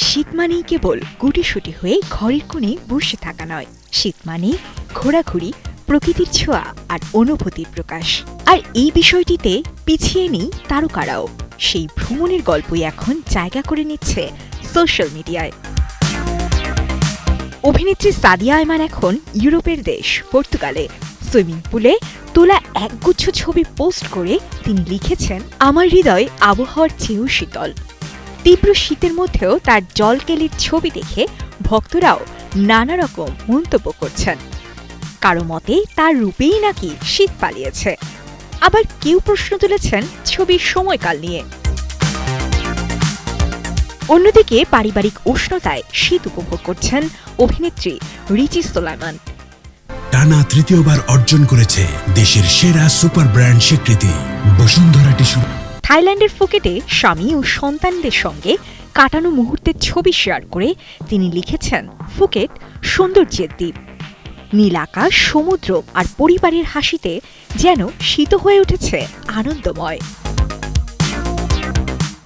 শীত মানেই কেবল গুটিসুটি হয়ে ঘরের কোণে বসে থাকা নয়, শীত মানে ঘোরাঘুরি, প্রকৃতির ছোঁয়া আর অনুভূতির প্রকাশ। আর এই বিষয়টিতে পিছিয়ে নেই তারকারাও। সেই ভ্রমণের গল্পই এখন জায়গা করে নিচ্ছে সোশ্যাল মিডিয়ায়। অভিনেত্রী সাদিয়া আয়মান এখন ইউরোপের দেশ পর্তুগালে সুইমিং পুলে তোলা একগুচ্ছ ছবি পোস্ট করে তিনি লিখেছেন, আমার হৃদয় আবহাওয়ার চেয়েও শীতল। তীব্র শীতের মধ্যেও তার জলকেলির ছবি দেখে ভক্তরাও নানা রকম মন্তব্য করছেন। কারো মতে তার রূপেই নাকি শীত পালিয়েছে, আবার কেউ প্রশ্ন তুলেছেন ছবির সময়কাল নিয়ে। অন্যদিকে পারিবারিক উষ্ণতায় শীত উপভোগ করছেন অভিনেত্রী রিচি সোলাইমান। টানা তৃতীয়বার অর্জন করেছে দেশের সেরা সুপার ব্র্যান্ড স্বীকৃতি বসুন্ধরা টিস্যু। থাইল্যান্ডের ফুকেটে স্বামী ও সন্তানদের সঙ্গে কাটানো মুহূর্তের ছবি শেয়ার করে তিনি লিখেছেন, ফুকেট সৌন্দর্যের দ্বীপ, নীল আকাশ, সমুদ্র আর পরিবারের হাসিতে যেন শীত হয়ে উঠেছে আনন্দময়।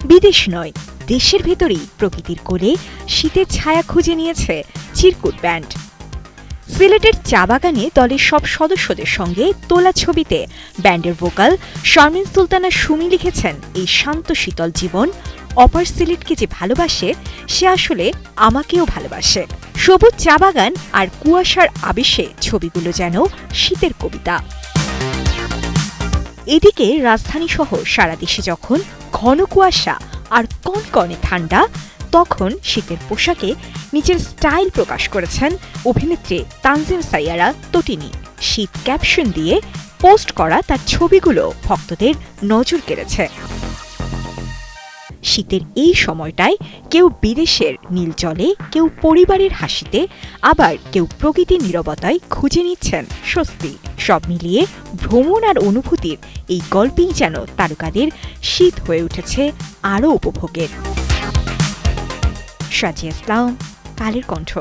বিদেশ নয়, দেশের ভেতরেই প্রকৃতির কোলে শীতের ছায়া খুঁজে নিয়েছে চিরকুট ব্যান্ড। সিলেটের চা বাগানে দলের সব সদস্যদের সঙ্গে তোলা ছবিতে ব্যান্ডের ভোকাল শারমিন সুলতানা সুমি লিখেছেন, এই শান্ত শীতল জীবন অপার সিলেটকে যে ভালোবাসে সে আসলে আমাকেও ভালোবাসে। সবুজ চা বাগান আর কুয়াশার আবেশে ছবিগুলো যেন শীতের কবিতা। এদিকে রাজধানী সহ সারা দেশে যখন ঘন কুয়াশা আর কনকনে ঠান্ডা, তখন শীতের পোশাকে নিজের স্টাইল প্রকাশ করেছেন অভিনেত্রী তানজিম সাইয়ারা তটিনী। শীত ক্যাপশন দিয়ে পোস্ট করা তার ছবিগুলো ভক্তদের নজর কেড়েছে। শীতের এই সময়টায় কেউ বিদেশের নীল জলে, কেউ পরিবারের হাসিতে, আবার কেউ প্রকৃতির নীরবতায় খুঁজে নিচ্ছেন স্বস্তি। সব মিলিয়ে ভ্রমণ আর অনুভূতির এই গল্পেই যেন তারকাদের শীত হয়ে উঠেছে আরও উপভোগের। সাজিয়া ইসলাম, কালের কণ্ঠ।